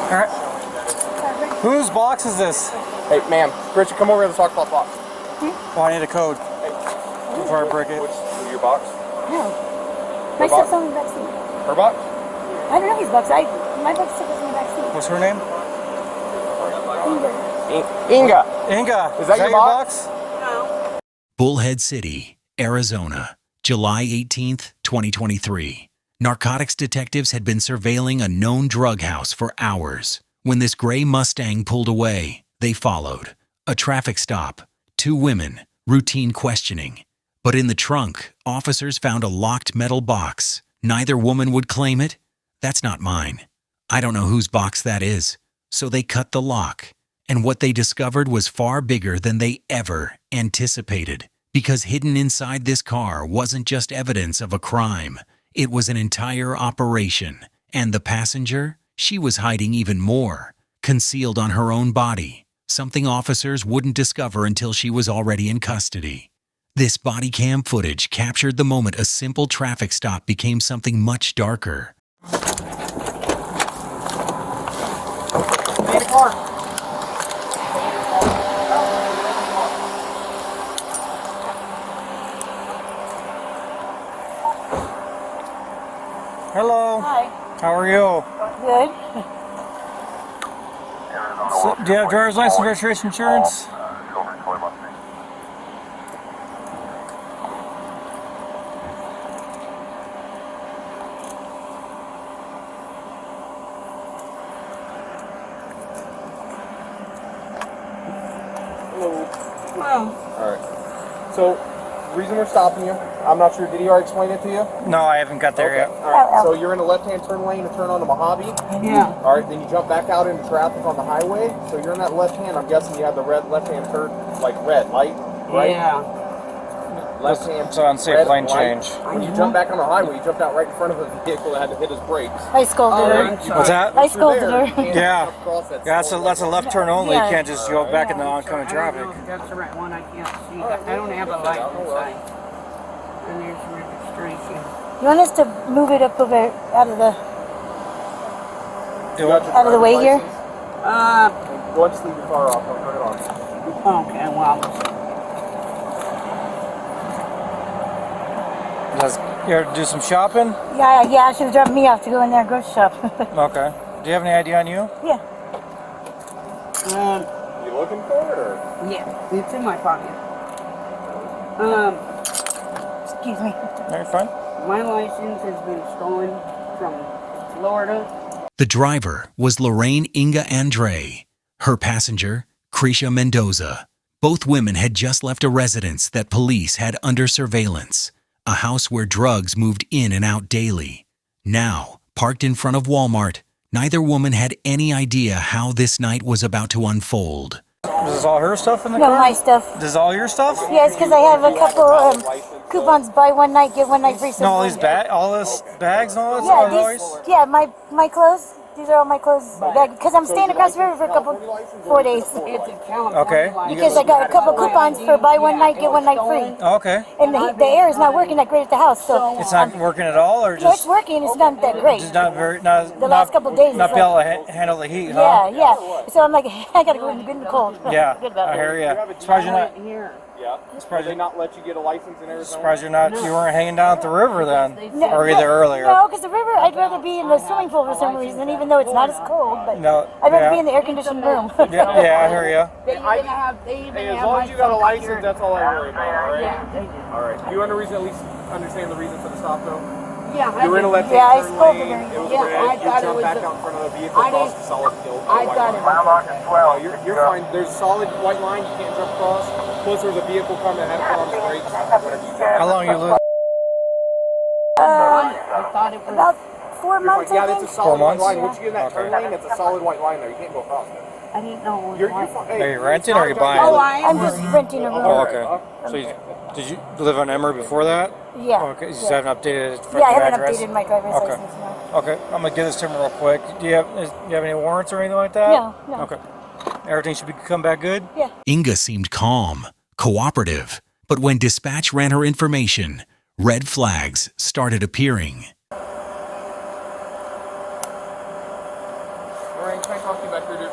Alright. Whose box is this? Hey, ma'am. Richard, come over here to talk about the box. Oh, I need a code. Hey. Before I break it. Which, your box? No. My stuff's on the back seat. Her box? I don't know his box. My box stuff is in the back seat. What's her name? Inga. Inga. Is that your box? No. Bullhead City, Arizona, July 18th, 2023. Narcotics detectives had been surveilling a known drug house for hours. When this gray Mustang pulled away, they followed. A traffic stop, 2 women, routine questioning. But in the trunk, officers found a locked metal box. Neither woman would claim it. That's not mine. I don't know whose box that is. So they cut the lock. And what they discovered was far bigger than they ever anticipated. Because hidden inside this car wasn't just evidence of a crime. It was an entire operation. And the passenger? She was hiding even more, concealed on her own body, something officers wouldn't discover until she was already in custody. This body cam footage captured the moment a simple traffic stop became something much darker. Hello. Hi. How are you? Good. So, do you have driver's license, registration, insurance? Hello. Oh. Alright. So, the reason we're stopping you, I'm not sure, did he already explain it to you? No, I haven't got there yet. Alright, so you're in a left-hand turn lane to turn onto Mojave. Yeah. Alright, then you jump back out into traffic on the highway. So you're in that left hand, I'm guessing you have the red left-hand turn, like red light, right? Yeah. Left hand. It's on safe red lane light. change. When you jump back on the highway, you jumped out right in front of a vehicle that had to hit his brakes. I scolded her. What's that? I scolded There, her. you can't Yeah. jump across that That's a left turn only. Yeah. You can't just go back in the oncoming traffic. That's the right one. I can't see. I don't have a license sign. And there's registration. You want us to move it up over out of the You got your out of the way here? Uh, Go ahead and leave your car off. I'll turn it on. okay, well, You have to do some shopping? Yeah. She was dropping me off to go in there and grocery shop. Okay. Do you have any ID on you? Yeah. You looking for it or? yeah, it's in my pocket. Excuse me. No, you're fine. My license has been stolen from Florida. The driver was Lorraine Inga Andre. Her passenger, Krisha Mendoza. Both women had just left a residence that police had under surveillance, a house where drugs moved in and out daily. Now, parked in front of Walmart, neither woman had any idea how this night was about to unfold. Is this all her stuff in the No, car? my stuff. This is all your stuff? Yeah, it's because I have a couple coupons, buy one night, get one night free. No, all these all this bags and all that Yeah, stuff? these, yeah, my clothes. These are all my clothes. Because I'm staying across the river for a couple, 4 days. It's a California Okay. license. Because I got a couple coupons for buy one night, get one night free. Okay. And the air is not working that great at the house, so It's not working at all, or no, it's just working. It's not that great. just not very not The last couple days not it's be like- able to handle the heat, huh? Yeah. So I'm like, I gotta go in the cold. Yeah. Good about I that. hear you. Surprised you're not. Here. Yeah. Surprised they not let you get a license in Arizona? Surprised you weren't hanging down at the river then, No, or either earlier. No, because the river, I'd rather be in the swimming pool for some reason, even though it's not as cold. But No, I'd rather yeah. be in the air-conditioned room. Yeah, I hear you. They even have, Hey, as long as you got a license, that's all I worry about, alright? Yeah, they do. Alright. Do you at least understand the reason for the stop, though? Yeah, You were in a left Yeah, I turn scolded lane, her. it was Yeah, red, I you thought it jumped was back a- out in front of the vehicle, I crossed didn't- the solid kill. I thought it was. You're fine. There's a solid white line, you can't jump across. Plus, there was a vehicle coming that had to put on the brakes. Whatever you jump. How long you live? I thought it was. About 4 You're months, fine. Yeah, I that's a think. solid 4 white months? line. Once you get in that turn Okay. lane, it's a solid white line there. You can't go across it. I didn't know it was You're like. fine. Are you renting or are you buying? Oh, I I'm am. just renting a room. Oh, okay. So did you live on Emory before that? Yeah. Okay. You just yeah. haven't updated it for Yeah, I your haven't address? updated my driver's Okay. license now. Okay. I'm gonna give this to him real quick. Do you have any warrants or anything like that? No. Okay. Everything should come back good? Yeah. Inga seemed calm, cooperative, but when dispatch ran her information, red flags started appearing. Alright. can I talk to you back here, dude?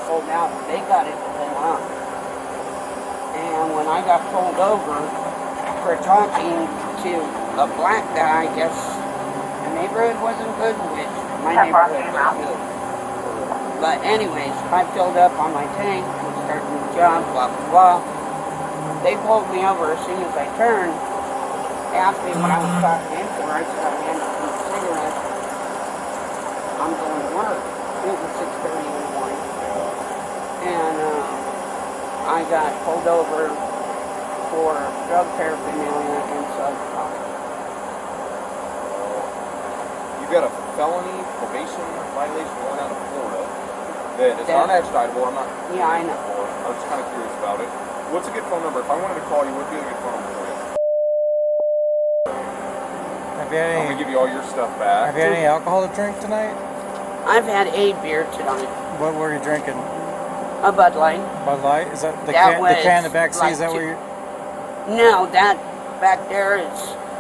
Oh, now they got it pulled up. And when I got pulled over for talking to a black guy, I guess the neighborhood wasn't good, which my neighborhood was good. But anyways, I filled up on my tank, was starting the job, blah, blah, blah. They pulled me over as soon as I turned. They asked me what I was talking in for. I said, I'm handing them a cigarette. I'm going to work. It was 6:30 in the morning. And I got pulled over for drug paraphernalia and substance. You got a felony probation violation going out of Florida that is non-extraditable. I'm not. Yeah, I know. I was just kind of curious about it. What's a good phone number? If I wanted to call you, what'd be a good phone number for you? Have you had I'm gonna any, give you all your stuff back. have you had any alcohol to drink tonight? I've had 8 beer tonight. What were you drinking? A Bud Light. Bud Light? Is that the That can in the was back seat? like Is that where you? No, that back there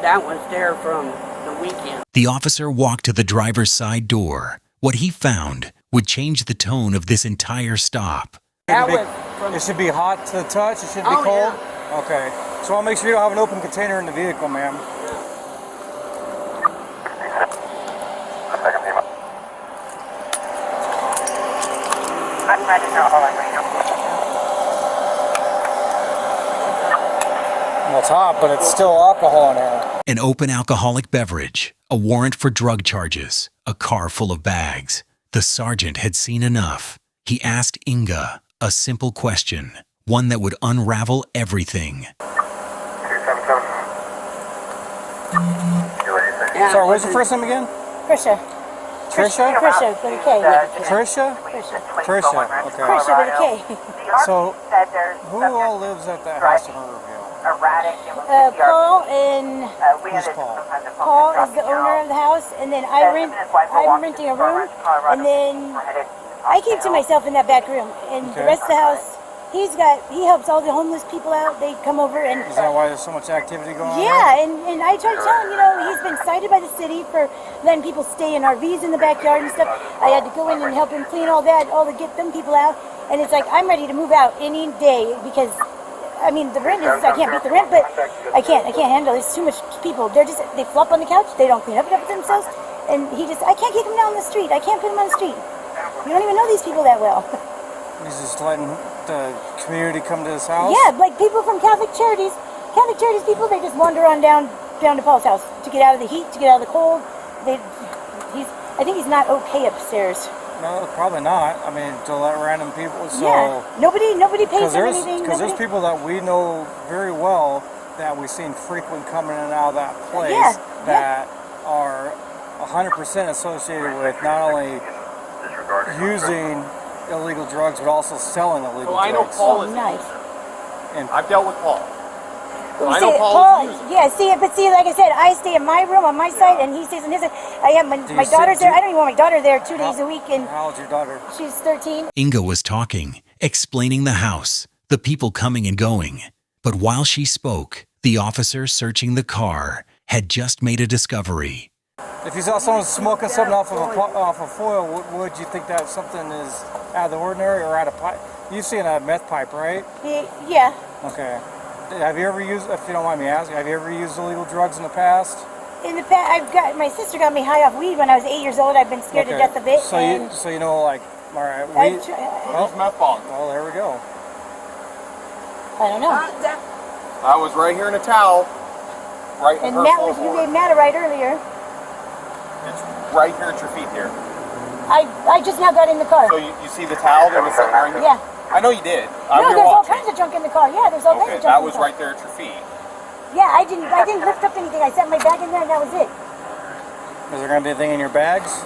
that was there from the weekend. The officer walked to the driver's side door. What he found would change the tone of this entire stop. That It was from, should be hot to the touch. It shouldn't be Oh, cold. yeah. Okay. So I'll make sure you don't have an open container in the vehicle, ma'am. Well, it's hot, but it's still alcohol in here. An open alcoholic beverage, a warrant for drug charges, a car full of bags. The sergeant had seen enough. He asked Inga a simple question, one that would unravel everything. yeah, Sorry, what's the first name again? Krisha. Trisha? Krisha with a K. Trisha? Krisha. Trisha. Okay. Krisha with a K. So, who all lives at that house in Riverview? Paul and Who's Paul? Paul is the owner of the house, and then I'm renting a room, and then I keep to myself in that back room, and the Okay. rest of the house, he helps all the homeless people out. They come over and Is that why there's so much activity going on? yeah, and I try to tell him, he's been cited by the city for letting people stay in RVs in the backyard and stuff. I had to go in and help him clean all that, all to get them people out, and it's like I'm ready to move out any day because. I mean, the rent is, I can't beat the rent, but I can't handle it. It's too much people. They flop on the couch, they don't clean up themselves, and I can't kick them down the street. I can't put them on the street. You don't even know these people that well. He's just letting the community come to his house? Yeah, like people from Catholic Charities people, they just wander on down to Paul's house to get out of the heat, to get out of the cold. I think he's not okay upstairs. No, probably not. I mean, to let random people, so... Yeah, nobody pays for anything. Because there's people that we know very well that we've seen frequent coming in and out of that place that are 100% associated with not only using illegal drugs, but also selling illegal drugs. I know Paul is nice. And I've dealt with Paul. I See, know Paul is using. yeah, see, like I said, I stay in my room on my side, and he stays in his side. I have my daughter's there. I don't even want my daughter there 2 days a week, and how old's your daughter? she's 13. Inga was talking, explaining the house, the people coming and going. But while she spoke, the officer searching the car had just made a discovery. If you saw someone smoking something off of foil, would you think that something is out of the ordinary or out of pipe? You've seen a meth pipe, right? Yeah. Okay. Have you ever used, if you don't mind me asking, have you ever used illegal drugs in the past? In the past, my sister got me high off weed when I was 8 years old. I've been scared to death of it. So you know, like, all right, weed. Where's meth bong? Well, there we go. I don't know. I was right here in a towel. Right in And her Matt floor. you gave Matt a ride earlier. It's right here at your feet here. I just now got in the car. So you see the towel that was sitting right here? Yeah. I know you did. No, there's all kinds of junk in the car. Yeah, there's all kinds Okay, of junk that in was the car. right there at your feet. Yeah, I didn't lift up anything. I set my bag in there and that was it. Is there going to be anything in your bags?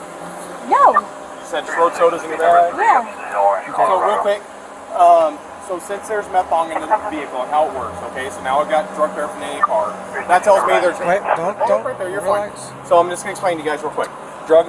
No. You said road sodas in your bag? Yeah. So real quick, so since there's meth bong in the vehicle and how it works, okay, so now I've got drug paraphernalia in the car. That tells me there's... Wait, don't right there, you're relax. fine. So I'm just going to explain to you guys real quick.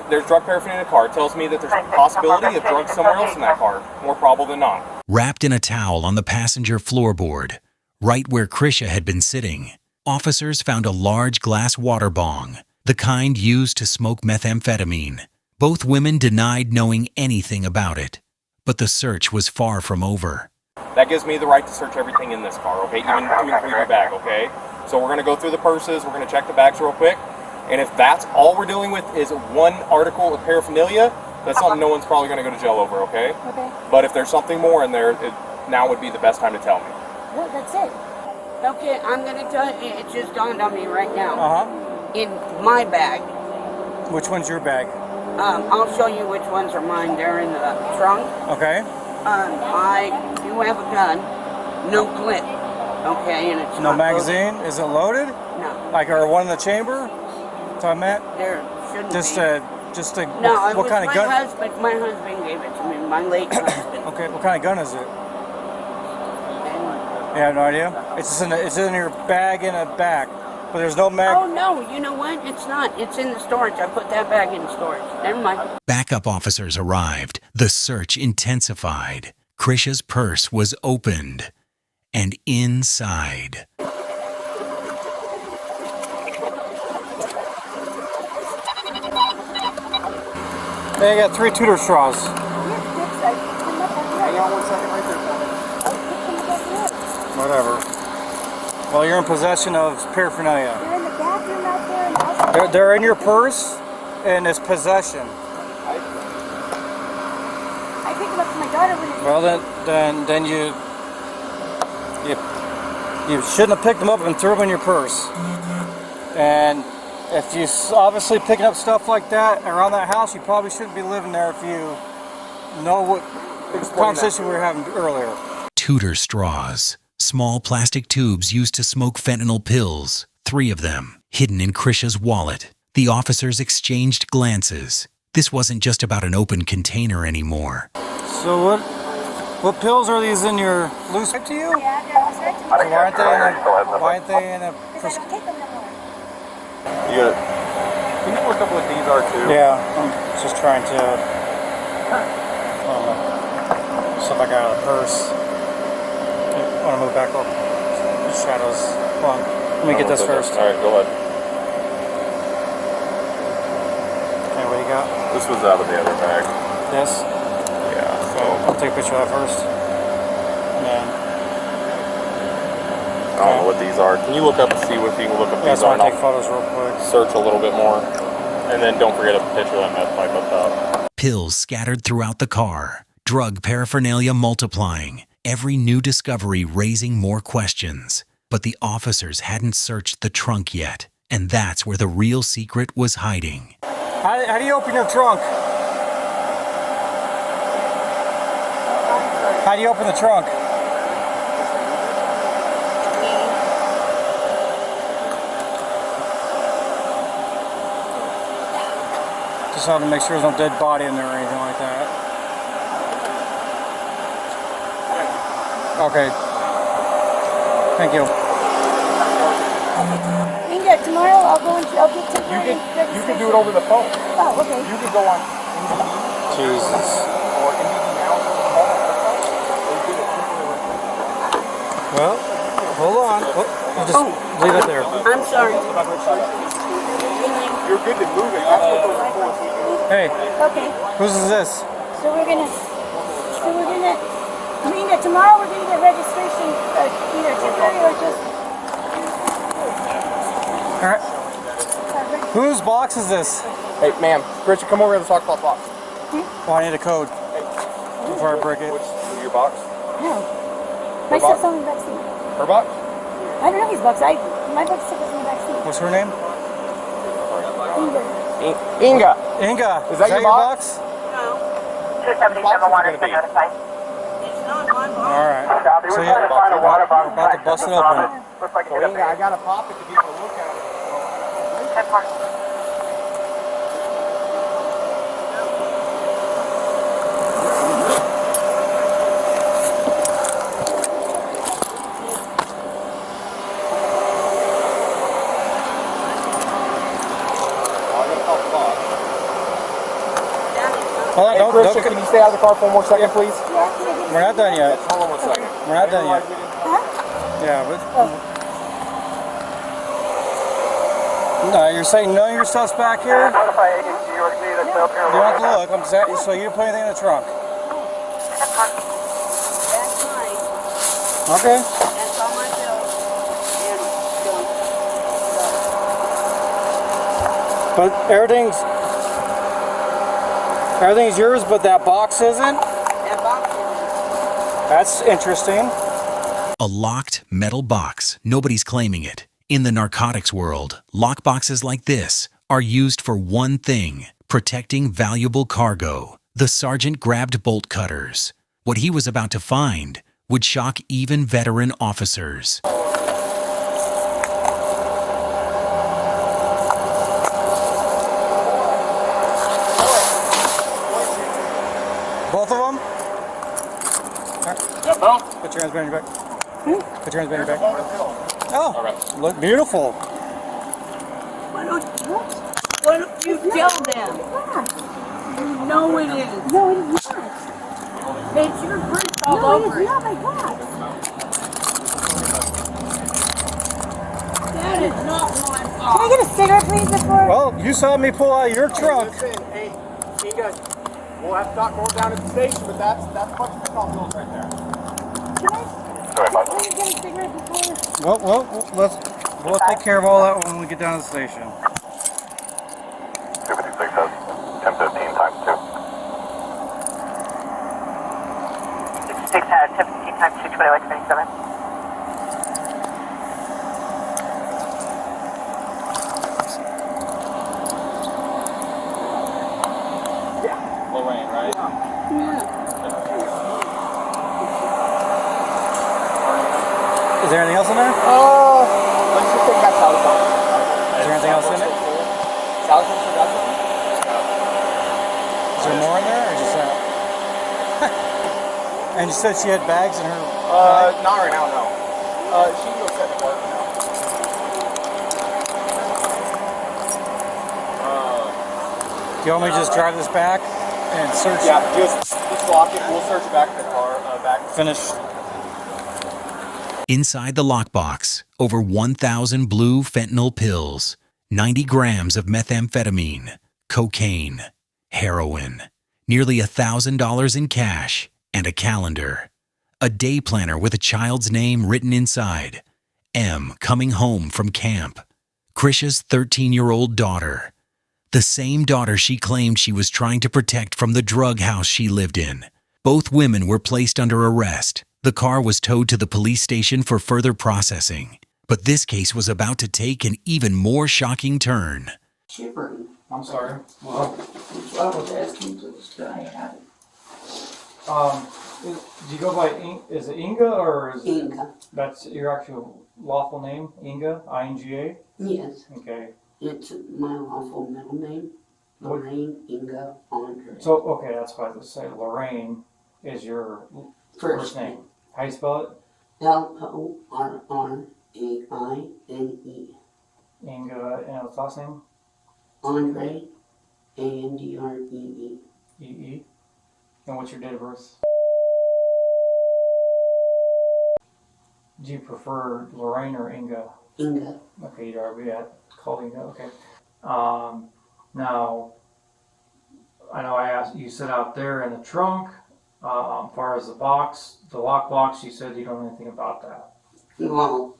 There's drug paraphernalia in the car. It tells me that there's a possibility of drugs somewhere else in that car. More probable than not. Wrapped in a towel on the passenger floorboard, right where Krisha had been sitting, Officers found a large glass water bong, the kind used to smoke methamphetamine. Both women denied knowing anything about it, but the search was far from over. That gives me the right to search everything in this car, okay? Even to include your bag, okay? So we're gonna go through the purses, we're gonna check the bags real quick, and if that's all we're dealing with is one article of paraphernalia, that's something no one's probably gonna go to jail over, okay? Okay. But if there's something more in there, now would be the best time to tell me. Well, that's it. Okay, I'm gonna tell you, it just dawned on me right now. Uh-huh. In my bag, Which one's your bag? I'll show you which ones are mine. They're in the trunk. Okay. I do have a gun, no clip. Okay, and it's No not magazine? Is it loaded? loaded. No, Like, or one in the chamber? That's what I meant? there shouldn't Just be. a, No, it what was kind of my gun? husband. My husband gave it to me. My late husband. Okay, what kind of gun is it? And, You have no idea? It's just it's in your bag in a back, but there's no mag. oh no, you know what? It's not. It's in the storage. I put that bag in storage. Never mind. Backup officers arrived. The search intensified. Krisha's purse was opened. And inside, Hey, I got 3 tutor straws. Hang on 1 second right there for me. Whatever. Well, you're in possession of paraphernalia. They're in the bathroom out there in the house. They're in your purse, and it's possession. I picked them up for my daughter when it Well, then you shouldn't have picked them up and threw them in your purse. And if you obviously picking up stuff like that around that house, you probably shouldn't be living there if you know what conversation we were having earlier. Tudor straws, small plastic tubes used to smoke fentanyl pills, 3 of them, hidden in Krisha's wallet. The officers exchanged glances. This wasn't just about an open container anymore. So what pills are these in your loose to you? Yeah, they're all right to me. So why aren't they in a Because I don't take them no more. Can you look up what these are too? Yeah, I'm just trying to stuff I got out of the purse. I want to move back up. Shadows. Hold on. Let me get this first. Alright, go ahead. Okay, what do you got? This was out of the other bag. This? Yeah, so I'll take a picture of that first. And I don't know what these are. Can you look up and see if you can look up yeah, these so are? I'll And take I'll photos real quick. search a little bit more. And then don't forget a picture of that meth pipe up top. Pills scattered throughout the car, drug paraphernalia multiplying, every new discovery raising more questions. But the officers hadn't searched the trunk yet, and that's where the real secret was hiding. How do you open your trunk? How do you open the trunk? Just want to make sure there's no dead body in there or anything like that. Okay. Thank you. Inga, tomorrow I'll go and I'll get to You can do it over the phone. Oh, okay. You can go on Jesus. or Indeed now. Well, hold on. I'll just leave it there. I'm sorry. You're good to move it. That's what those are for. Hey, Okay. whose is this? So we're gonna, Inga, tomorrow we're gonna get registration, either temporary or just. All right. Whose box is this? Hey, ma'am. Richard, come over here and talk about box. Oh, I need a code before I break it. Which your box? No. My stuff's on the back seat. Her box? I don't know his box. My box stuff is in the back seat. What's her name? Inga. Inga. Inga. Is that your box? No, 277-1 has been notified. it's not my box. All right. Copy. So We're yeah, trying to find a water bottle. about to bust it open. Looks like it hit So a Inga, I got to pop it to be able to look at it. 10-4. Hold on, Hey, don't, Christian, can you stay out of the car for 1 more second, please? we're not done yet. Hold on 1 second. We're not done yet. Huh? Yeah, but No, you're saying none of your stuff's back here? Notify agency you need a cell You don't have to look. I'm saying, so you didn't put anything in the trunk? That's mine. Okay. That's all my bills. And But everything's yours, but that box isn't? that box That's interesting. A locked metal box. Nobody's claiming it. In the narcotics world, lockboxes like this are used for one thing: protecting valuable cargo. The sergeant grabbed bolt cutters. What he was about to find would shock even veteran officers. Both of them? Yep, no. Put your hands behind your back. Put your hands behind your back. Oh, All right. look beautiful. why don't you tell them? No, it is. No, it is not. It's your prints all No, it over is it. not my box. That is not my Can I box. get a cigarette, please, before? Well, you saw me pull out your trunk. Hey, Inga, we'll have to talk more down at the station, but that's a bunch of fentanyl pills right there. Can I please get a cigarette before? Well, we'll take care of all that when we get down to the station. 256 says 1015 times 2. 66 has 1015 times 2, 2127. Lorraine, right? Is there anything else in there? Let's just take that salad box. Is there anything else in it? Salad box or nothing? Is there more in there, or just that? And you said she had bags in her. Not right now, no. She can go set the bar now. Do you want me to just drive this back and search? Yeah, just lock it. We'll search back the car, back. Finish. Inside the lockbox, over 1,000 blue fentanyl pills, 90 grams of methamphetamine, cocaine, heroin, nearly $1,000 in cash, and a calendar. A day planner with a child's name written inside. M coming home from camp. Krisha's 13-year-old daughter. The same daughter she claimed she was trying to protect from the drug house she lived in. Both women were placed under arrest. The car was towed to the police station for further processing. But this case was about to take an even more shocking turn. Shivering. I'm sorry. Well, That's why I was asking for this guy. do you go by is it Inga or is Inga. that's your actual lawful name? Inga, I-N-G-A. Yes, Okay. it's my lawful middle name. Lorraine Inga Andre. So okay, that's why I was saying Lorraine is your first name. How do you spell it? Lorraine. Inga, and what's last name? Andre. Andree. E-E. And what's your date of birth? Do you prefer Lorraine or Inga? Inga. Okay, you'd already called Inga. Okay. Now, I know I asked you said out there in the trunk. As far as the box, the lockbox, you said you don't know anything about that. Well,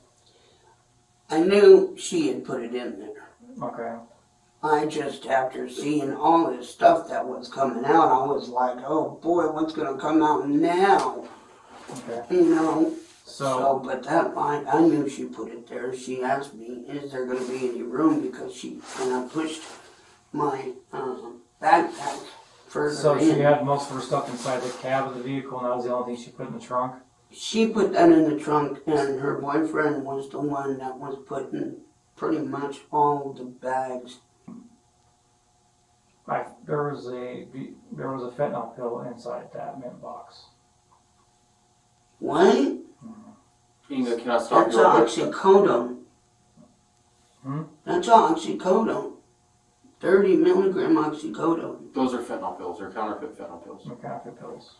I knew she had put it in there. Okay. I just, after seeing all this stuff that was coming out, I was like, oh boy, what's going to come out now? Okay. You know? So But that, I knew she put it there. She asked me, is there going to be any room? Because when I pushed my backpack further so in. she had most of her stuff inside the cab of the vehicle, and that was the only thing she put in the trunk? She put that in the trunk, and her boyfriend was the one that was putting pretty much all the bags. There was a fentanyl pill inside that mint box. What? Inga, can I stop That's you real quick? oxycodone. That's oxycodone. 30 milligram oxycodone. Those are fentanyl pills. They're counterfeit fentanyl pills. Some counterfeit pills.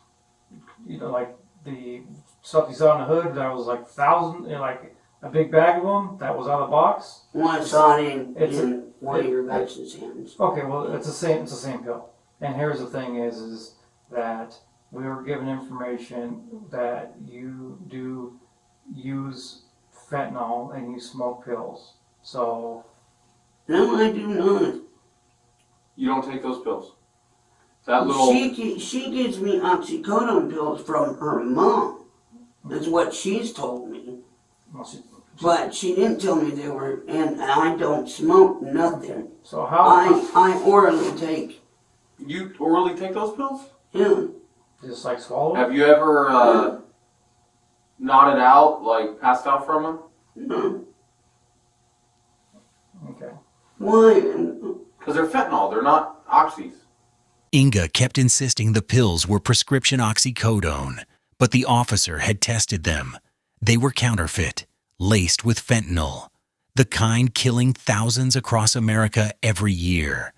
You know, like the stuff you saw on the hood that was like 1,000, like a big bag of them that was on the box. Well, I saw it in It's- one of your guys' hands. Okay, well, it's the same pill. And here's the thing is that we were given information that you do use fentanyl and you smoke pills. So, No, I do not. You don't take those pills. That little. She gives me oxycodone pills from her mom. That's what she's told me. well, But she didn't tell me they were, and I don't smoke nothing. so how, I orally take, You orally take those pills? yeah. just like swallow it? Have you ever nodded out, like passed out from them? No. Okay. Why? Because they're fentanyl. They're not oxys. Inga kept insisting the pills were prescription oxycodone, but the officer had tested them. They were counterfeit, laced with fentanyl, the kind killing thousands across America every year.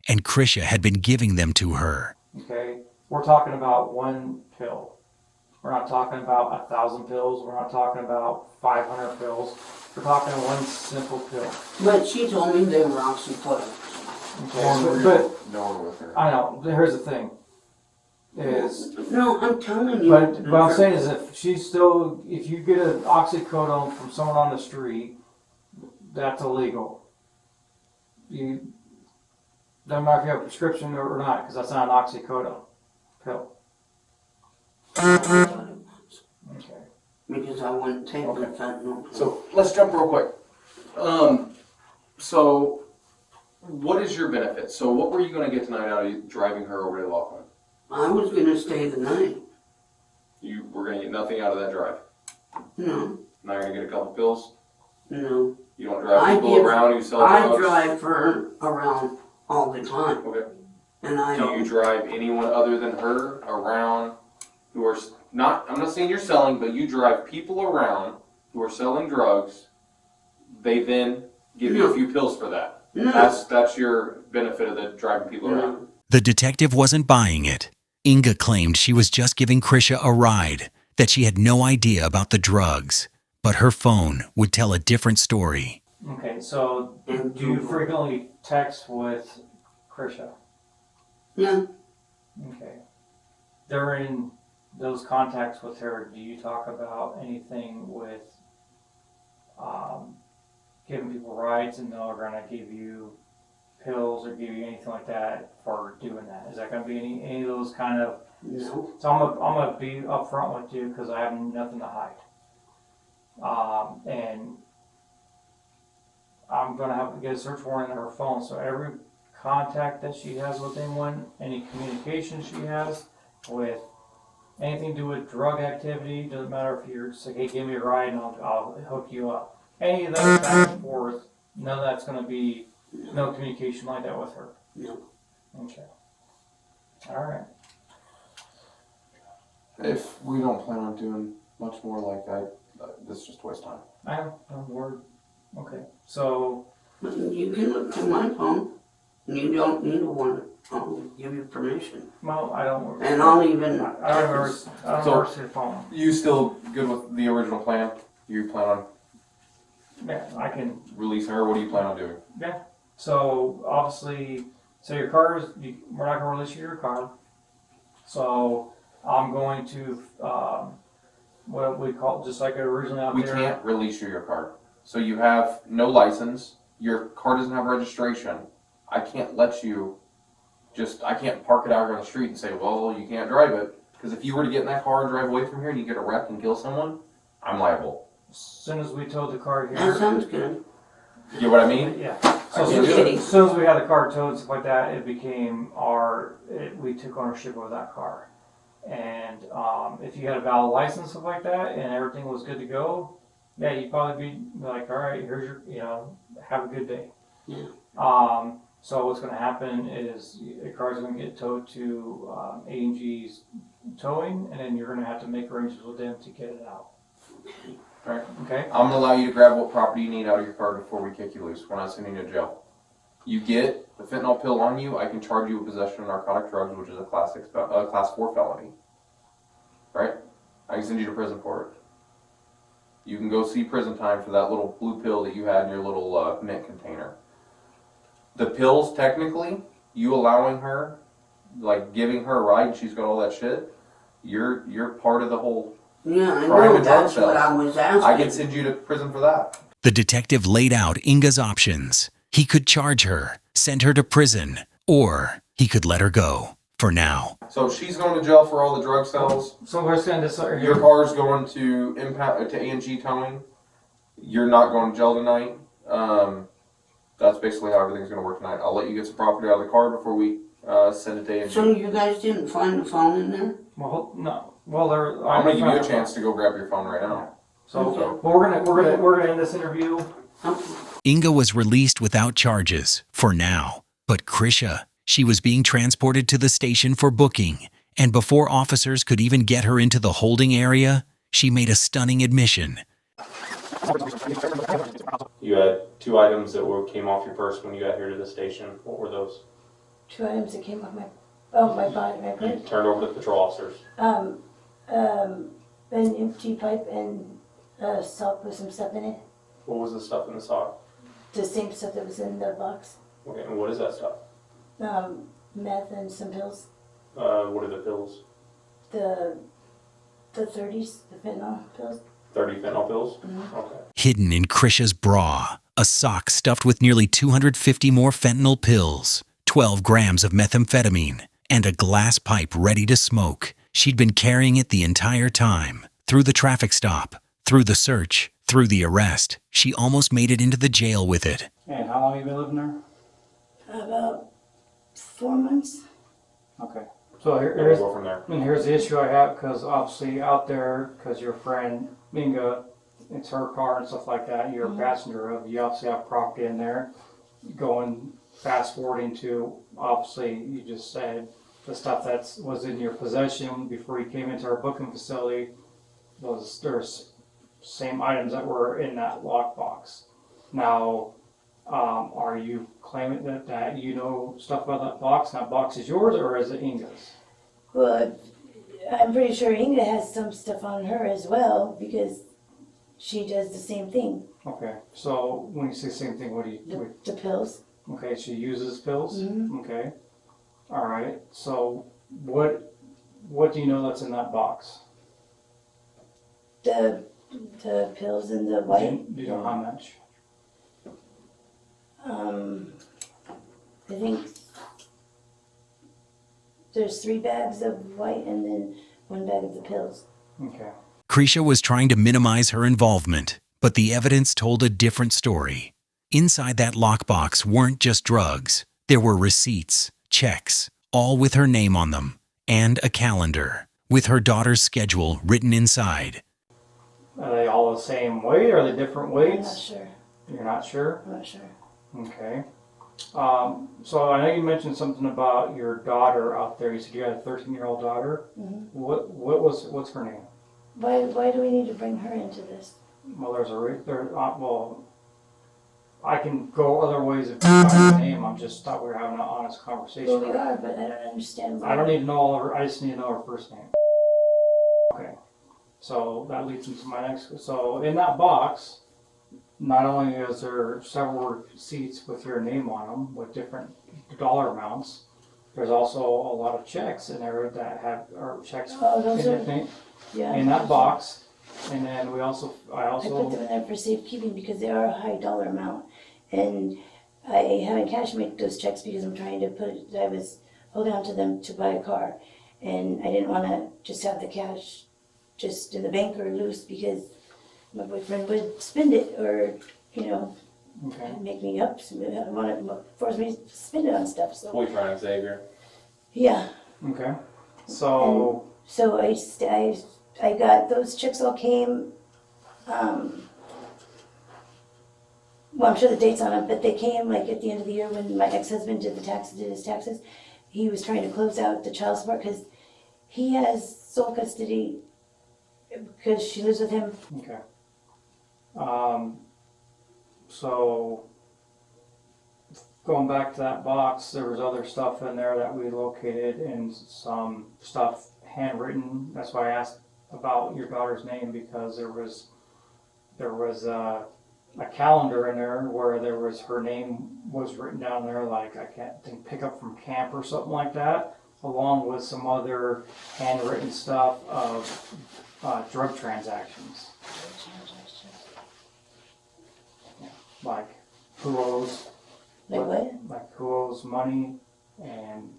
And Krisha had been giving them to her. Okay. We're talking about one pill. We're not talking about 1,000 pills. We're not talking about 500 pills. We're talking one simple pill. But she told me they were oxycodone. Okay. But No one with her. I know. Here's the thing. Is No, I'm telling you. but what I'm saying is if you get an oxycodone from someone on the street, that's illegal. You doesn't matter if you have a prescription or not, because that's not an oxycodone pill. Okay. Because I wouldn't take the fentanyl. So let's jump real quick. So what is your benefit? So what were you going to get tonight out of driving her over to Laughlin? I was gonna stay the night. You were going to get nothing out of that drive. No, Now you're going to get a couple pills. no. You don't drive people around who sell drugs. I drive her around all the time, Okay. and I Do don't. you drive anyone other than her around who are not? I'm not saying you're selling, but you drive people around who are selling drugs. They then give you a few pills for that. No. That's your benefit of the driving people around. No. The detective wasn't buying it. Inga claimed she was just giving Krisha a ride, that she had no idea about the drugs. But her phone would tell a different story. Okay, so do you frequently text with Krisha? Yeah. Okay. During those contacts with her, do you talk about anything with giving people rides and they're going to give you pills or give you anything like that for doing that? Is that going to be any of those kind of... No. So I'm gonna be upfront with you because I have nothing to hide. And I'm gonna have to get a search warrant on her phone. So every contact that she has with anyone, any communication she has with anything to do with drug activity, doesn't matter if you're just like, hey, give me a ride and I'll hook you up. Any of that back and forth, none of that's gonna be no communication like that with her. No. Okay. All right. If we don't plan on doing much more like that, this is just a waste of time. I know, word. Okay, so, But you can look through my phone. You don't need a warrant. I'll give you permission. well, I don't. And I'll even. I don't ever see the phone. You still good with the original plan? You plan on Yeah, I can. releasing her? What do you plan on doing? Yeah. So obviously, so your car is. We're not going to release your car. So I'm going to what we call just like originally out We there. can't release you your car. So you have no license. Your car doesn't have registration. I can't let you I can't park it out here on the street and say, well, you can't drive it. Because if you were to get in that car and drive away from here and you get a wreck and kill someone, I'm liable. As soon as we towed the car here. That sounds good. You get what I mean? Yeah. I So can't do it. as soon as we had the car towed and stuff like that, it became we took ownership of that car. And if you had a valid license, stuff like that, and everything was good to go, yeah, you'd probably be like, all right, here's your, have a good day. Yeah. So what's going to happen is the car's going to get towed to A&G's towing, and then you're going to have to make arrangements with them to get it out. Right. Okay? I'm going to allow you to grab what property you need out of your car before we kick you loose. We're not sending you to jail. You get the fentanyl pill on you, I can charge you with possession of narcotic drugs, which is a class 4 felony. Right? I can send you to prison for it. you can go see prison time for that little blue pill that you had in your little mint container. The pills, technically, you allowing her, like giving her a ride and she's got all that shit, you're part of the whole Yeah, I crime know, and drug that's what I sales. was asking. I can send you to prison for that. The detective laid out Inga's options. He could charge her, send her to prison, or he could let her go for now. So she's going to jail for all the drug sales. So we're saying this right Your here. car's going to impact to A&G towing. You're not going to jail tonight. That's basically how everything's going to work tonight. I'll let you get some property out of the car before we send it to A&G. So you guys didn't find the phone in there? Well, no. Well, I'm going to give you a chance to go grab your phone right now. So, well, we're gonna end this interview. Inga was released without charges for now. But Krisha, she was being transported to the station for booking. And before officers could even get her into the holding area, she made a stunning admission. You had 2 items that came off your purse when you got here to the station. What were those? 2 items that came off my body, my You purse. turned over to the patrol officers. An empty pipe and a sock with some stuff in it. What was the stuff in the sock? The same stuff that was in the box. Okay, and what is that stuff? Meth and some pills. What are the pills? The 30s, the fentanyl pills. 30 fentanyl pills? Mm-hmm. Okay. Hidden in Krisha's bra, a sock stuffed with nearly 250 more fentanyl pills, 12 grams of methamphetamine, and a glass pipe ready to smoke. She'd been carrying it the entire time. Through the traffic stop, through the search, through the arrest. She almost made it into the jail with it. And how long have you been living there? About 4 months. Okay. So We'll go from there. here's the issue I have, because obviously out there, because your friend Inga, it's her car and stuff like that, you're a passenger of, you obviously have property in there. Going fast forwarding to, obviously, you just said the stuff that was in your possession before you came into our booking facility there's same items that were in that lockbox. Now, are you claiming that you know stuff about that box? That box is yours, or is it Inga's? Well, I'm pretty sure Inga has some stuff on her as well because she does the same thing. Okay, so when you say same thing, what do you? The pills. Okay, she uses pills. Mhm. Okay, all right. So what do you know that's in that box? The pills and the white. Do you know how much? I think there's 3 bags of white and then 1 bag of the pills. Okay. Krisha was trying to minimize her involvement, but the evidence told a different story. Inside that lockbox weren't just drugs. There were receipts, checks, all with her name on them, and a calendar, with her daughter's schedule written inside. Are they all the same weight? Or are they different I'm weights? not sure. You're not sure? I'm not sure. Okay. So I know you mentioned something about your daughter out there. You said you had a 13-year-old daughter. Mhm. What's her name? Why do we need to bring her into this? Well, well, I can go other ways if you find her name. I just thought we were having an honest conversation. Well, we are, but I don't understand why. I don't need to know all of her. I just need to know her first name. Okay. So that leads into my next. So in that box, not only is there several receipts with your name on them with different dollar amounts, there's also a lot of checks in there that have checks Oh, those are- in that box. And then I I put them in there for safekeeping because they are a high dollar amount, and I haven't cash make those checks because I'm trying to I was holding on to them to buy a car, and I didn't want to just have the cash just in the bank or loose because my boyfriend would spend it or Okay. make me force me to spend it on stuff. So Boyfriend Xavier. yeah, Okay. So so I got those checks all came. Well, I'm sure the dates on them, but they came like at the end of the year when my ex-husband did his taxes. He was trying to close out the child support because he has sole custody because she lives with him. okay. So going back to that box, there was other stuff in there that we located and some stuff handwritten. That's why I asked about your daughter's name, because there was there was a calendar in there where there was her name was written down there, like I can't think pick up from camp or something like that, along with some other handwritten stuff of drug transactions. Yeah, like who owes, Like what? like who owes money, and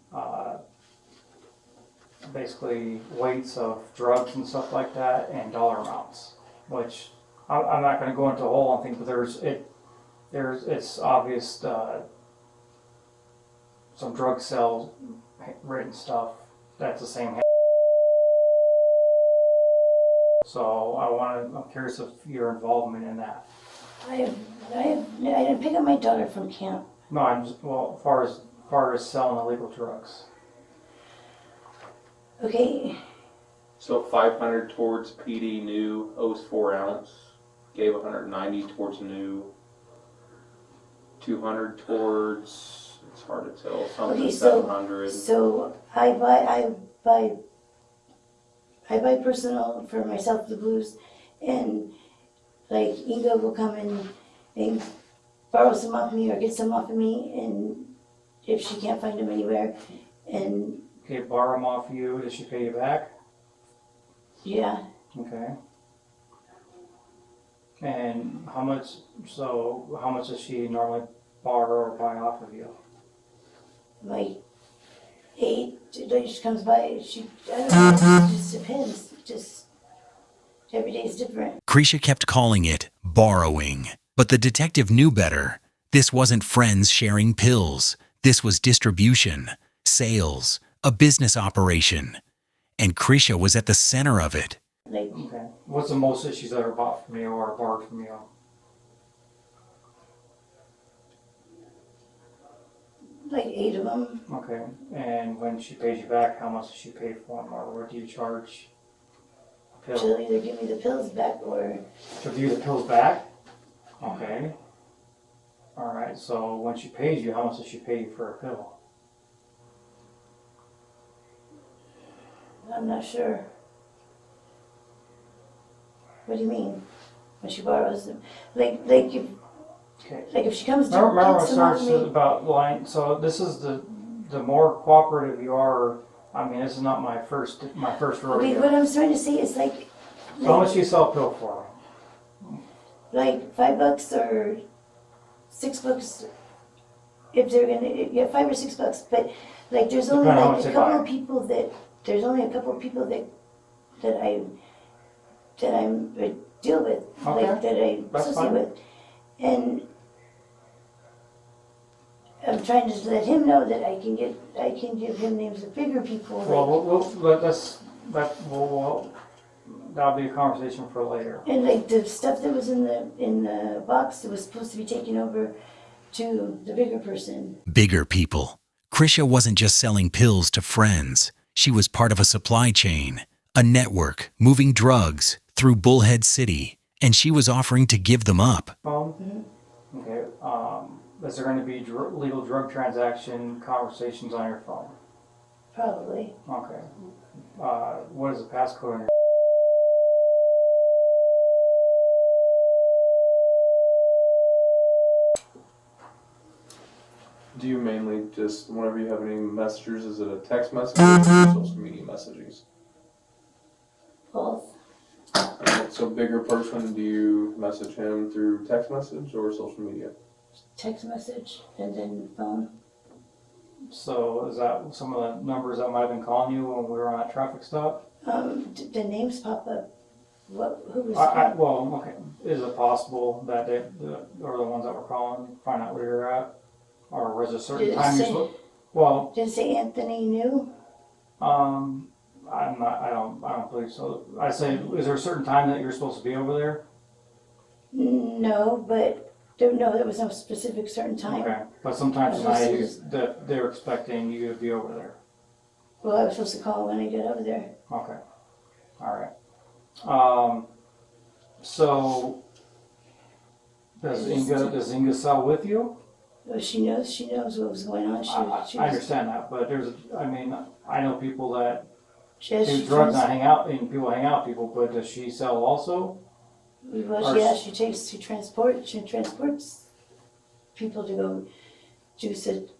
basically weights of drugs and stuff like that, and dollar amounts. Which I'm not going to go into a whole thing, but it's obvious some drug sales written stuff that's the same. So I'm curious of your involvement in that. I didn't pick up my daughter from camp. No, as far as selling illegal drugs. Okay. So 500 towards PD new, owes 4 ounce, gave 190 towards new, 200 towards, it's hard to tell, something Okay, so 700. So I buy personal for myself the blues, and like Inga will come and borrow some off me or get some off of me, and if she can't find them anywhere, and Okay, borrow them off you. Does she pay you back? yeah, Okay. And how much does she normally borrow or buy off of you? like 8, like she comes by, I don't know, it just depends, just every day is different. Krisha kept calling it borrowing, but the detective knew better. This wasn't friends sharing pills. This was distribution, sales, a business operation. And Krisha was at the center of it. Like, Okay. What's the most that she's ever bought from you or borrowed from you? like 8 of them. Okay. And when she pays you back, how much does she pay for them, or what do you charge a pill? She'll either give me the pills back or She'll give you the pills back? Okay. Alright, so when she pays you, how much does she pay you for a pill? I'm not sure. What do you mean? When she borrows them, like if Okay. like if she comes to Remember, get some off starts me. about line. So this is the more cooperative you are. I mean, this is not my first rodeo. Wait, what I'm trying to say is like So how much do you sell a pill for? like $5 or $6 if they're gonna $5 or $6. But like there's only Depending on like what a they couple buy. of people that I deal with, Okay. like that I That's associate fine. with, and I'm trying to let him know that I can give him names of bigger people. Well, that'll be a conversation for later. And like the stuff that was in the box that was supposed to be taken over to the bigger person. Bigger people. Krisha wasn't just selling pills to friends. She was part of a supply chain, a network moving drugs through Bullhead City, and she was offering to give them up. Phone? Okay. Is there going to be legal drug transaction conversations on your phone? Probably. Okay. What is the passcode on your Do you mainly just, whenever you have any messages, is it a text message or social media messages? Both. So bigger person, do you message him through text message or social media? Text message and then phone. So is that some of the numbers that might have been calling you when we were on that traffic stop? The names pop up. Who was Well, okay. Is it possible that they are the ones that were calling, find out where you're at? Or was there a certain Did it time say- Well, Did it say Anthony knew? I don't believe so. I say, is there a certain time that you're supposed to be over there? No, but there was no specific certain time. Okay, but sometimes I was tonight supposed that they're expecting you to be over there. Well, I was supposed to call when I get over there. Okay, all right. So does Inga sell with you? Well, she knows what was going on. I understand that, but I know people that do she drugs and hang out, and people hang out with people, but does she sell also? Well, yeah, she transports people to go juice it.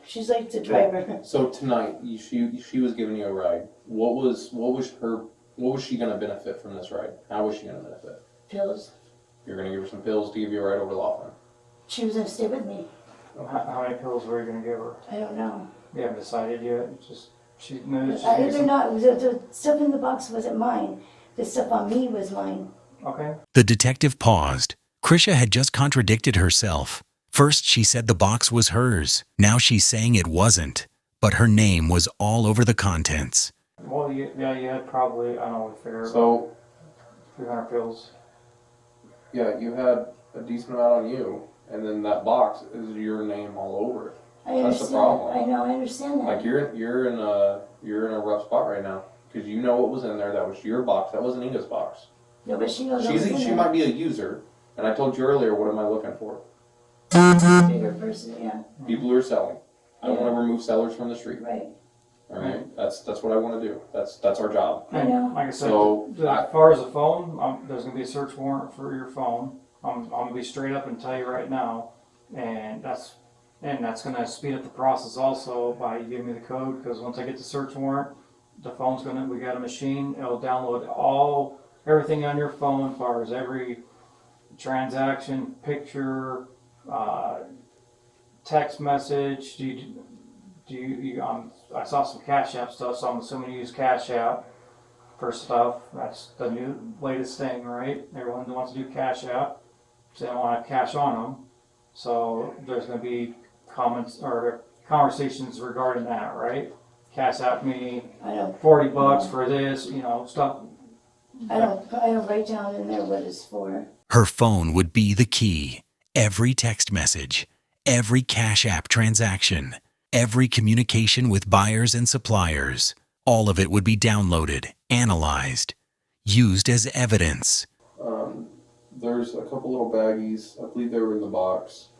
She's like the driver. So tonight, she was giving you a ride. What was she gonna benefit from this ride? How was she gonna benefit? Pills. You're gonna give her some pills to give you a ride over to Laughlin. She was gonna stay with me. How many pills were you going to give her? I don't know. You haven't decided yet? They're not. The stuff in the box wasn't mine. The stuff on me was mine. Okay. The detective paused. Krisha had just contradicted herself. First, she said the box was hers. Now she's saying it wasn't. But her name was all over the contents. Well, you had probably, I don't know, we figured So, 300 pills. yeah, you had a decent amount on you, and then that box is your name all over it. That's the problem. I know. I understand that. Like you're in a rough spot right now because you know what was in there. That was your box. That wasn't Inga's box. No, but she knows. She might be a user, and I told you earlier. What am I looking for? Bigger person, yeah. People who are selling. I don't want to remove sellers from the street. Right. All right. That's what I want to do. That's our job. I know. Like I said, So, as far as the phone, there's going to be a search warrant for your phone. I'm going to be straight up and tell you right now, and that's going to speed up the process also by giving me the code, because once I get the search warrant, the phone's we got a machine, it'll download everything on your phone as far as every transaction, picture, text message. I saw some Cash App stuff, so I'm assuming you use Cash App for stuff. That's the new latest thing, right? Everyone wants to do Cash App, so they don't want to have cash on them. So there's going to be comments or conversations regarding that, right? Cash App me $40 for this, stuff. I don't write down in there what it's for. Her phone would be the key. Every text message, every Cash App transaction, every communication with buyers and suppliers, all of it would be downloaded, analyzed, used as evidence. There's a couple little baggies. I believe they were in the box.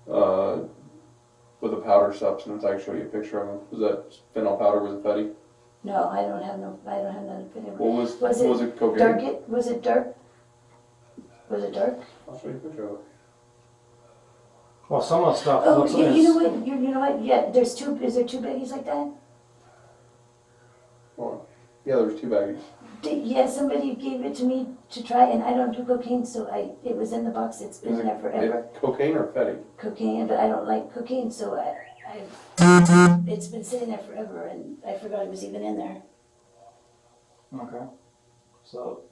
With a powder substance. I can show you a picture of them. Was that fennel powder? Was it Fetty? No, I don't have none. What was it cocaine? Dark? Was it dark? Was it dark? I'll show you a picture of it. Well, some of the stuff Oh, looks yeah, you know what? Yeah, is there two baggies like that? Hold on. Yeah, there's two baggies. Yeah, somebody gave it to me to try, and I don't do cocaine, so it was in the box. It's been there forever. Cocaine or Fetty? Cocaine, but I don't like cocaine, so it's been sitting there forever, and I forgot it was even in there. Okay. So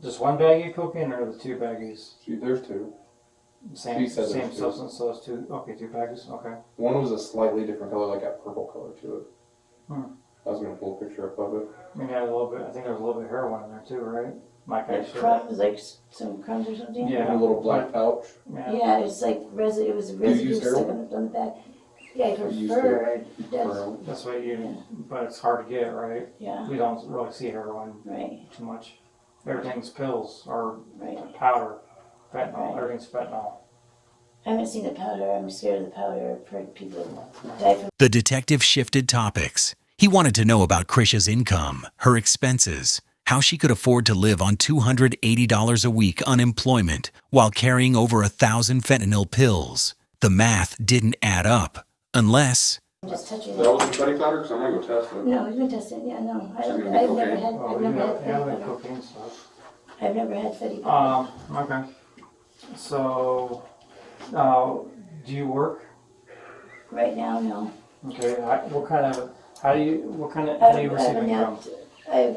just one baggie of cocaine or the two baggies? There's two. Same She said there's two. substance, so it's two. Okay, two baggies. Okay. One was a slightly different color, like a purple color to it. Hmm. I was gonna pull a picture up of it. I mean, a little bit. I think there was a little bit of heroin in there too, right? Like Like crumbs, like some crumbs or something? Yeah. A little black pouch. Yeah, it's like residue. It was residue use stuck heroin? on the back. Yeah, I used preferred. That's what but it's hard to get, right? Yeah, We don't really see heroin right, too much. Everything's pills or right. powder, fentanyl. Right. Everything's fentanyl. I haven't seen the powder. I'm scared of the powder. I've heard people die from. The detective shifted topics. He wanted to know about Krisha's income, her expenses, how she could afford to live on $280 a week unemployment while carrying over 1,000 fentanyl pills. The math didn't add up, unless... I'm just touching That it. was the Fetty powder? Because I'm gonna go test it. No, we've been testing. Yeah, no, She's gonna be I've cocaine? never had. Oh, I've never had yeah, Fetty like powder. cocaine stuff. I've never had Fetty powder. Okay. So, do you work? Right now, no. Okay. How do you receive income? I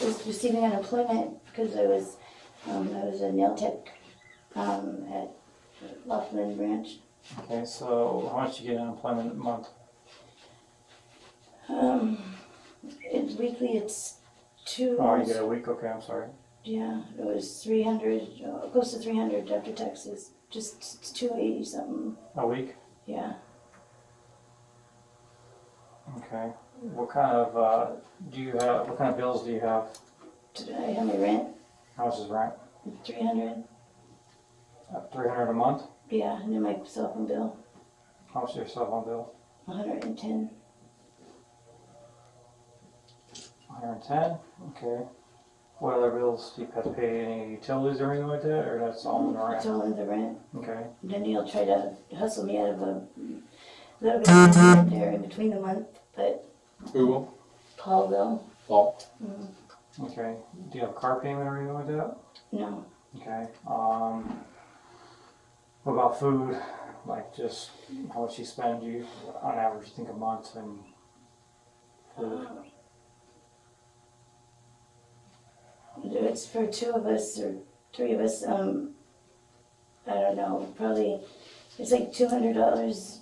was receiving unemployment because I was a nail tech at Laughlin branch. Okay, so how much do you get unemployment a month? It's weekly. It's two. Oh, you get a week. Okay, I'm sorry. Yeah, it was 300, close to 300 after taxes. Just 280 something. A week. Yeah. Okay. What kind of do you have? What kind of bills do you have? Did I have my rent? How much is rent? 300. 300 a month. Yeah, and then my cell phone bill, How much is your cell phone bill? 110. 110. Okay. What other bills? Do you have to pay any utilities or anything like that, or that's all in the It's rent? all in the rent. Okay. Then he'll try to hustle me out of a little bit of money in there in between the month, but Who will? Paul will. Paul. Okay. Do you have a car payment or anything like that? No. Okay. What about food? Like just how much you spend you on average, think a month and food? It's for two of us or three of us. I don't know. Probably it's like $200.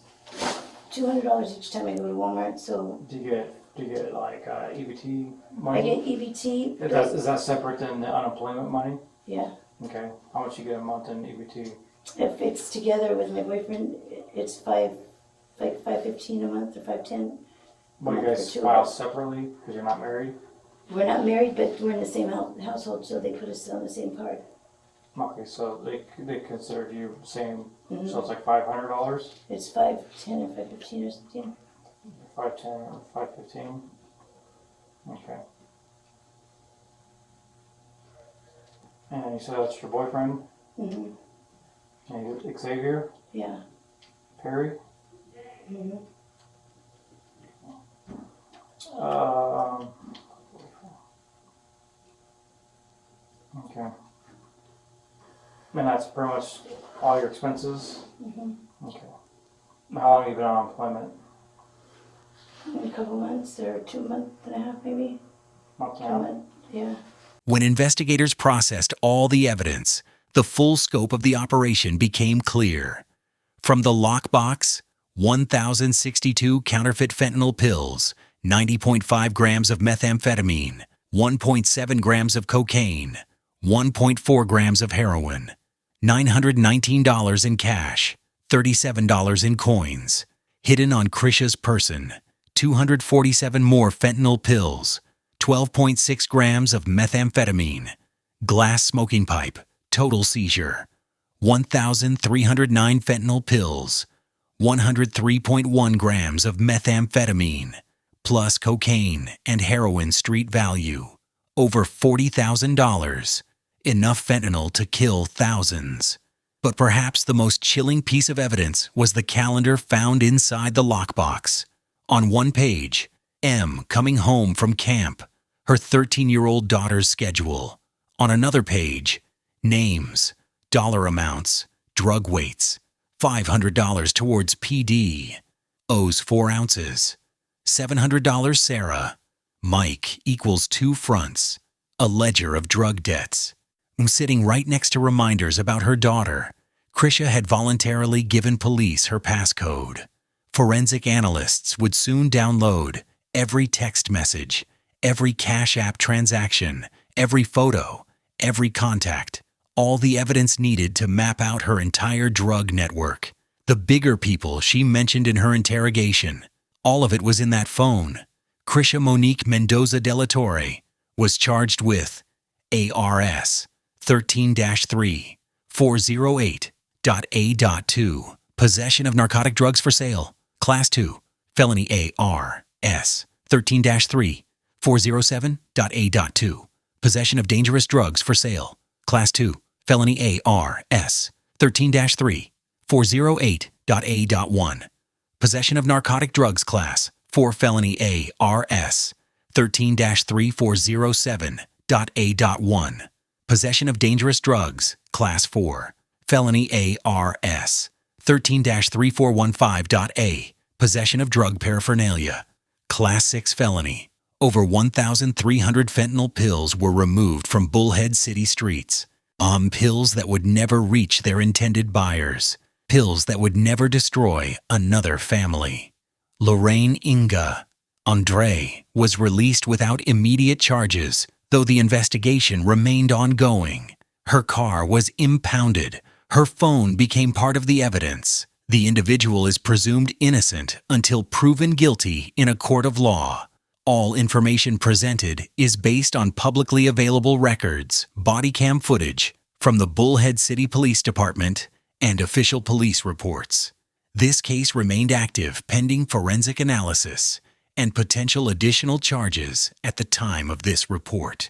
$200 each time I go to Walmart. So Do you get like EBT I money? get EBT. Is that separate than the unemployment money? Yeah. Okay. How much you get a month in EBT? If it's together with my boyfriend, it's $5.15 a month or $5.10. Well, you month guys for two of file us. separately because you're not married? We're not married, but we're in the same household, so they put us on the same card. Okay, so they considered you same, Mhm. so it's like $500? It's $5.10 or $5.15 or something. 510 or 515? Okay. And you said that's your boyfriend? Mhm. And Xavier? Yeah. Perry? Mhm. Okay. And that's pretty much all your expenses? Mhm. Okay. How long have you been on unemployment? In a couple months or 2.5 months maybe. Month and a 2 half? months. Yeah. When investigators processed all the evidence, the full scope of the operation became clear. From the lockbox, 1,062 counterfeit fentanyl pills, 90.5 grams of methamphetamine, 1.7 grams of cocaine, 1.4 grams of heroin, $919 in cash, $37 in coins, hidden on Krisha's person, 247 more fentanyl pills, 12.6 grams of methamphetamine, glass smoking pipe, total seizure, 1,309 fentanyl pills, 103.1 grams of methamphetamine, plus cocaine and heroin street value, over $40,000, enough fentanyl to kill thousands. But perhaps the most chilling piece of evidence was the calendar found inside the lockbox. On one page, M coming home from camp, her 13-year-old daughter's schedule. On another page, names, dollar amounts, drug weights, $500 towards PD, owes 4 ounces, $700 Sarah, Mike equals 2 fronts, a ledger of drug debts. Sitting right next to reminders about her daughter, Krisha had voluntarily given police her passcode. Forensic analysts would soon download every text message, every Cash App transaction, every photo, every contact, all the evidence needed to map out her entire drug network. The bigger people she mentioned in her interrogation, all of it was in that phone. Krisha Monique Mendoza de la Torre was charged with ARS 13-3 408.A.2, possession of narcotic drugs for sale, Class 2, felony ARS 13-3 407.A.2, possession of dangerous drugs for sale, Class 2, felony ARS 13-3 408.A.1, possession of narcotic drugs class 4 felony ARS 13-3 407.A.1, possession of dangerous drugs class 4 felony ARS 13-3 415.A, possession of drug paraphernalia, class 6 felony. Over 1,300 fentanyl pills were removed from Bullhead City streets. Pills that would never reach their intended buyers. Pills that would never destroy another family. Lorraine Inga Andre was released without immediate charges, though the investigation remained ongoing. Her car was impounded. Her phone became part of the evidence. The individual is presumed innocent until proven guilty in a court of law. All information presented is based on publicly available records, Bodycam footage from the Bullhead City Police Department, and official police reports. This case remained active pending forensic analysis and potential additional charges at the time of this report.